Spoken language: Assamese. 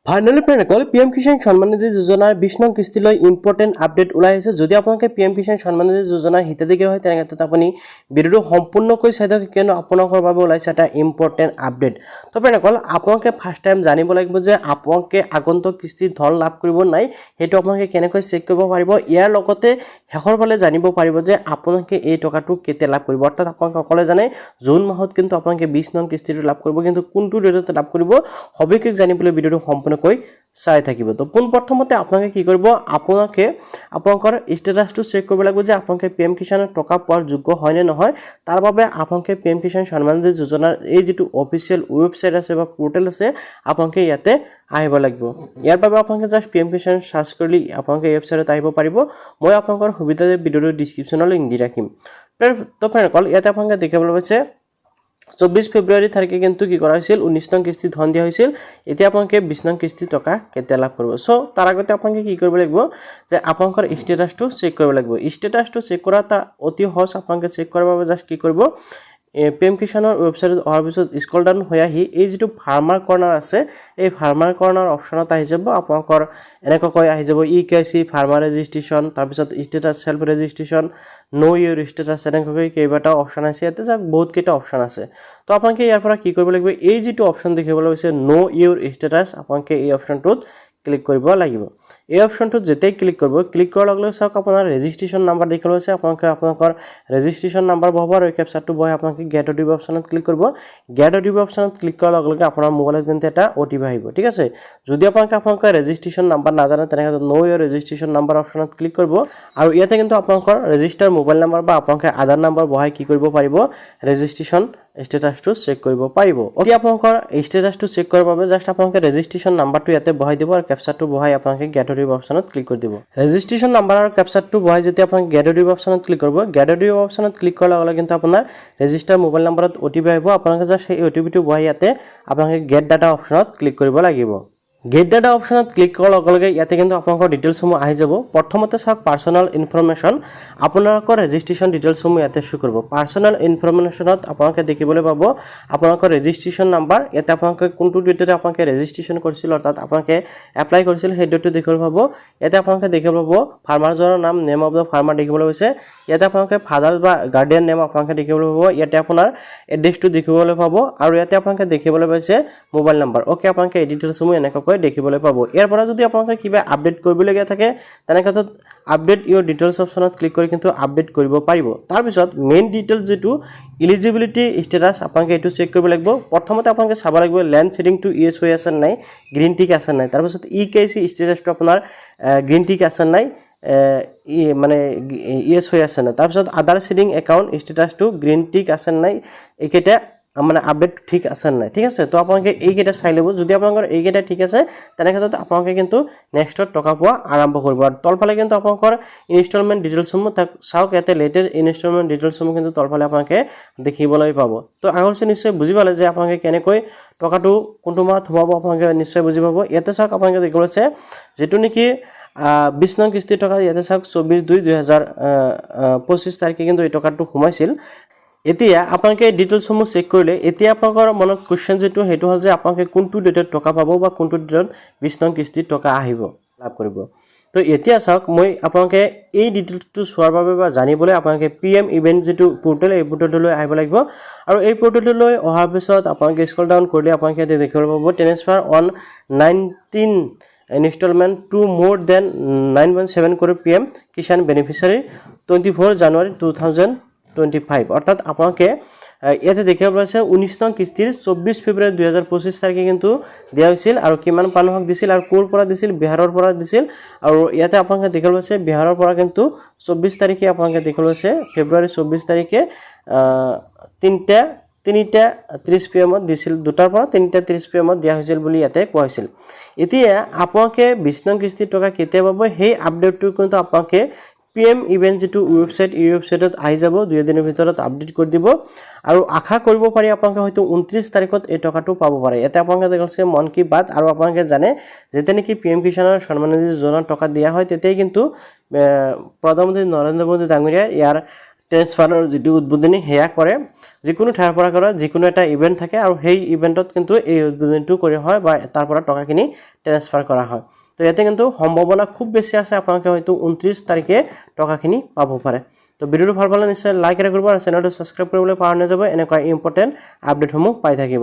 ফাইনালি ফ্ৰেণ্ডসকল PM কিষাণ সন্মান নিধি যোজনাৰ 20 নং কিস্তিলৈ ইম্পৰ্টেণ্ট আপডেট ওলাই আহিছে। যদি আপোনালোকে PM কিষাণ সন্মান নিধি যোজনাৰ হিতাধিকাৰী হয় তেনেক্ষেত্ৰত আপুনি ভিডিঅ'টো সম্পূৰ্ণকৈ চাই থাকক, কিয়নো আপোনালোকৰ বাবে ওলাইছে এটা ইম্পৰ্টেণ্ট আপডেট। তো ফ্ৰেণ্ডসকল আপোনালোকে ফাৰ্ষ্ট টাইম জানিব লাগিব যে আপোনালোকে আগন্তুক কিস্তিৰ ধন লাভ কৰিব নাই, সেইটো আপোনালোকে কেনেকৈ চেক কৰিব পাৰিব। ইয়াৰ লগতে শেষৰ ফালে জানিব পাৰিব যে আপোনালোকে এই টকাটো কেতিয়া লাভ কৰিব। অৰ্থাৎ আপোনালোকে সকলোৱে জানে জুন মাহত কিন্তু আপোনালোকে 20 নং কিস্তিটো লাভ কৰিব, কিন্তু কোনটো ডেটত লাভ কৰিব সবিশেষ জানিবলৈ ভিডিঅ'টো সম্পূৰ্ণকৈ চাই থাকিব। তো পোনপ্ৰথমতে আপোনালোকে কি কৰিব, আপোনালোকে আপোনালোকৰ ষ্টেটাছটো চেক কৰিব লাগিব যে আপোনালোকে PM কিষাণৰ টকা পোৱাৰ যোগ্য হয় নে নহয়। তাৰ বাবে আপোনালোকে PM কিষাণ সন্মান নিধি যোজনাৰ এই যিটো অফিচিয়েল ৱেবছাইট আছে বা পোৰ্টেল আছে আপোনালোকে ইয়াতে আহিব লাগিব। ইয়াৰ বাবে আপোনালোকে জাষ্ট PM কিষাণ সাৰ্চ কৰিলে আপোনালোকে এই ৱেবছাইটত আহিব পাৰিব। মই আপোনালোকৰ সুবিধাতে ভিডিঅ'ৰ ডিছক্ৰিপশ্যনত লিংক দি ৰাখিম। তো ফ্ৰেণ্ডসকল ইয়াতে আপোনালোকে দেখিবলৈ পাইছে 24 ফেব্ৰুৱাৰী তাৰিখে কিন্তু কি কৰা হৈছিল 19 নং কিস্তি ধন দিয়া হৈছিল। এতিয়া আপোনালোকে 20 নং কিস্তি টকা কেতিয়া লাভ কৰিব। সো তাৰ আগতে আপোনালোকে কি কৰিব লাগিব যে আপোনালোকৰ ষ্টেটাছটো চেক কৰিব লাগিব। ষ্টেটাছটো চেক কৰা এটা অতি সহজ। আপোনালোকে চেক কৰাৰ বাবে জাষ্ট কি কৰিব, PM কিষাণৰ ৱেবছাইটত অহাৰ পিছত স্ক্ৰল ডাউন হৈ আহি এই যিটো ফাৰ্মাৰ কৰ্নাৰ আছে এই ফাৰ্মাৰ কৰ্নাৰ অপশ্যনত আহি যাব। আপোনালোকৰ এনেকৈ আহি যাব EKYC ফাৰ্মাৰ ৰেজিষ্ট্ৰেশ্যন, তাৰপিছত ষ্টেটাছ সেল্ফ ৰেজিষ্ট্ৰেশ্যন, নো ইউৰ ষ্টেটাছ, এনেকৈ কেইবাটাও অপশ্যন আছে। ইয়াতে যাক বহুত কেইটা অপশ্যন আছে। তো আপোনালোকে ইয়াৰ পৰা কি কৰিব লাগিব, এই যিটো অপশ্যন দেখিবলৈ পাইছে নো ইউৰ ষ্টেটাছ, আপোনালোকে এই অপশ্যনটোত ক্লিক কৰিব লাগিব। এই অপশ্যনটোত যেতিয়াই ক্লিক কৰিব, ক্লিক কৰাৰ লগে লগে চাওক আপোনাৰ ৰেজিষ্ট্ৰেশ্যন নাম্বাৰ দেখিবলৈ পাইছে। আপোনালোকে আপোনালোকৰ ৰেজিষ্ট্ৰেশ্যন নাম্বাৰ বহাব আৰু কেপচাৰটো বহাই আপোনালোকে গেট OTP অপশ্যনত ক্লিক কৰিব। গেট OTP অপশ্যনত ক্লিক কৰাৰ লগে লগে আপোনাৰ মোবাইলত কিন্তু এটা OTP আহিব, ঠিক আছে। যদি আপোনালোকৰ ৰেজিষ্ট্ৰেশ্যন নাম্বাৰ নাজানে তেনেহ'লে নো ইউৰ ৰেজিষ্ট্ৰেশ্যন নাম্বাৰ অপশ্যনত ক্লিক কৰিব আৰু ইয়াতে কিন্তু আপোনালোকৰ ৰেজিষ্টাৰ মোবাইল নাম্বাৰ বা আপোনালোকে আধাৰ নাম্বাৰ বহাই কি কৰিব পাৰিব, ৰেজিষ্ট্ৰেশ্যন ষ্টেটাছটো চেক কৰিব পাৰিব। এতিয়া আপোনালোকৰ ষ্টেটাছটো চেক কৰাৰ বাবে জাষ্ট আপোনালোকে ৰেজিষ্ট্ৰেশ্যন নাম্বাৰটো ইয়াতে বহাই দিব আৰু কেপচাৰটো বহাই আপোনালোকে গেট OTP অপশ্যনত ক্লিক কৰি দিব। ৰেজিষ্ট্ৰেশ্যন নাম্বাৰ আৰু কেপচাৰটো বহাই যেতিয়া আপোনালোকে গেট OTP অপশ্যনত ক্লিক কৰিব, গেট OTP অপশ্যনত ক্লিক কৰাৰ লগে লগে কিন্তু আপোনাৰ ৰেজিষ্টাৰ মোবাইল নাম্বাৰত OTP আহিব। আপোনালোকে জাষ্ট সেই OTPটো বহাই ইয়াতে আপোনালোকে গেট ডাটা অপশ্যনত ক্লিক কৰিব লাগিব। গেট ডাটা অপশ্যনত ক্লিক কৰাৰ লগে লগে ইয়াতে কিন্তু আপোনালোকৰ ডিটেইলছসমূহ আহি যাব। প্ৰথমতে চাওক পাৰ্চনেল ইনফৰমেশ্যন, আপোনালোকৰ ৰেজিষ্ট্ৰেশ্যন ডিটেইলছসমূহ ইয়াতে শ্ব' কৰিব। পাৰ্চনেল ইনফৰমেশ্যনত আপোনালোকে দেখিবলৈ পাব আপোনালোকৰ ৰেজিষ্ট্ৰেশ্যন নাম্বাৰ, ইয়াতে আপোনালোকে কোনটো ডেটত আপোনালোকে ৰেজিষ্ট্ৰেশ্যন কৰিছিল অৰ্থাৎ আপোনালোকে এপ্লাই কৰিছিল সেই ডেটটো দেখিবলৈ পাব। ইয়াতে আপোনালোকে দেখিবলৈ পাব ফাৰ্মাৰজনৰ নাম, নেম অফ দ্য ফাৰ্মাৰ দেখিবলৈ পাইছে। ইয়াতে আপোনালোকে ফাদাৰ বা গাৰ্ডিয়ান নেম আপোনালোকে দেখিবলৈ পাব। ইয়াতে আপোনাৰ এড্ৰেছটো দেখিবলৈ পাব আৰু ইয়াতে আপোনালোকে দেখিবলৈ পাইছে মোবাইল নাম্বাৰ। অ'কে, আপোনালোকে এই ডিটেইলছসমূহ এনেকৈ দেখিবলৈ পাব। ইয়াৰ পৰা যদি আপোনালোকে কিবা আপডেট কৰিবলগীয়া থাকে তেনেক্ষেত্ৰত আপডেট ইউৰ ডিটেইলছ অপশ্যনত ক্লিক কৰি কিন্তু আপডেট কৰিব পাৰিব। তাৰপিছত মেইন ডিটেইলছ যিটো ইলিজিবিলিটি ষ্টেটাছ আপোনালোকে এইটো চেক কৰিব লাগিব। প্ৰথমতে আপোনালোকে চাব লাগিব লেণ্ড ছেডিংটো ইয়েছ হৈ আছে নাই, গ্ৰীণ টিক আছে নাই। তাৰপিছত EKYC ষ্টেটাছটো আপোনাৰ গ্ৰীণ টিক আছে নাই, মানে ইয়েছ হৈ আছে নাই। তাৰপিছত আদাৰ ছেডিং একাউণ্ট ষ্টেটাছটো গ্ৰীণ টিক আছে নাই, এইকেইটা মানে আপডেট ঠিক আছে নাই, ঠিক আছে। তো আপোনালোকে এইকেইটা চাই ল'ব। যদি আপোনালোকৰ এইকেইটা ঠিক আছে তেনেক্ষেত্ৰত আপোনালোকে কিন্তু নেক্সটত টকা পোৱা আৰম্ভ কৰিব। আৰু তলফালে কিন্তু আপোনালোকৰ ইনষ্টলমেণ্ট ডিটেইলছসমূহ চাওক, ইয়াতে লেটেষ্ট ইনষ্টলমেণ্ট ডিটেইলছসমূহ কিন্তু তলফালে আপোনালোকে দেখিবলৈ পাব। তো আগৰছে নিশ্চয় বুজি পালে যে আপোনালোকে কেনেকৈ টকাটো কোনটো মাহত সোমাব, আপোনালোকে নিশ্চয় বুজি পাব। ইয়াতে চাওক আপোনালোকে দেখিব আছে যিটো নেকি 20 নং কিস্তিৰ টকা, ইয়াতে চাওক 24/2/2025 তাৰিখে কিন্তু এই টকাটো সোমাইছিল। এতিয়া আপোনালোকে ডিটেইলছসমূহ চেক কৰিলে এতিয়া আপোনালোকৰ মনত কুৱেশ্যন যিটো সেইটো হ'ল যে আপোনালোকে কোনটো ডেটত টকা পাব বা কোনটো ডেটত 20 নং কিস্তিৰ টকা আহিব লাভ কৰিব। তো এতিয়া চাওক মই আপোনালোকে এই ডিটেইলছটো চোৱাৰ বাবে বা জানিবলৈ আপোনালোকে PM ইভেণ্ট যিটো পোৰ্টেল এই পোৰ্টেললৈ আহিব লাগিব। আৰু এই পোৰ্টেললৈ অহাৰ পিছত আপোনালোকে স্ক্ৰল ডাউন কৰিলে আপোনালোকে ইয়াতে দেখিবলৈ পাব transfer on 19 instalment to more than 917 crore PM Kisan beneficiary 24 January 2025। অৰ্থাৎ আপোনালোকে ইয়াতে দেখিব পাইছে 19 নং কিস্তিৰ 24 ফেব্ৰুৱাৰী 2025 তাৰিখে কিন্তু দিয়া হৈছিল। আৰু কিমান মানুহক দিছিল আৰু ক'ৰ পৰা দিছিল, বিহাৰৰ পৰা দিছিল। আৰু ইয়াতে আপোনালোকে দেখিব পাইছে বিহাৰৰ পৰা কিন্তু 24 তাৰিখে আপোনালোকে দেখিব পাইছে ফেব্ৰুৱাৰী 24 তাৰিখে 3:30 PM দিছিল, 2টাৰ পৰা 3:30 PM দিয়া হৈছিল বুলি ইয়াতে কোৱা হৈছিল। এতিয়া আপোনালোকে 20 নং কিস্তিৰ টকা কেতিয়া পাব সেই আপডেটটো কিন্তু আপোনালোকে PM ইভেণ্ট যিটো ৱেবছাইট এই ৱেবছাইটত আহি যাব, 2 দিনৰ ভিতৰত আপডেট কৰি দিব। আৰু আশা কৰিব পাৰি আপোনালোকে হয়তো 29 তাৰিখত এই টকাটো পাব পাৰে। ইয়াতে আপোনালোকে দেখিছে মন কি বাত। আৰু আপোনালোকে জানে যেতিয়া নেকি PM কিষাণৰ সন্মান নিধি যোজনাৰ টকা দিয়া হয় তেতিয়াই কিন্তু প্ৰধানমন্ত্ৰী নৰেন্দ্ৰ মোদী ডাঙৰীয়াই ইয়াৰ ট্ৰেন্সফাৰৰ যিটো উদ্বোধনী সেয়া কৰে। যিকোনো ঠাইৰ পৰা কৰা যিকোনো এটা ইভেন্ট থাকে আৰু সেই ইভেন্টত কিন্তু এই উদ্বোধনটো কৰা হয় বা তাৰ পৰা টকাখিনি ট্ৰান্সফাৰ কৰা হয় তো ইয়াতে কিন্তু সম্ভাৱনা খুব বেছি আছে আপোনালোকে হয়তো 29 তাৰিখে টকাখিনি পাব পাৰে তো ভিডিওটো ভাল পালে নিশ্চয় লাইক কৰিব আৰু চেনেলটো সাবস্ক্ৰাইব কৰিবলৈ পাহৰি নাযাব এনেকুৱা ইম্পৰ্টেন্ট আপডেটসমূহ পাই থাকিব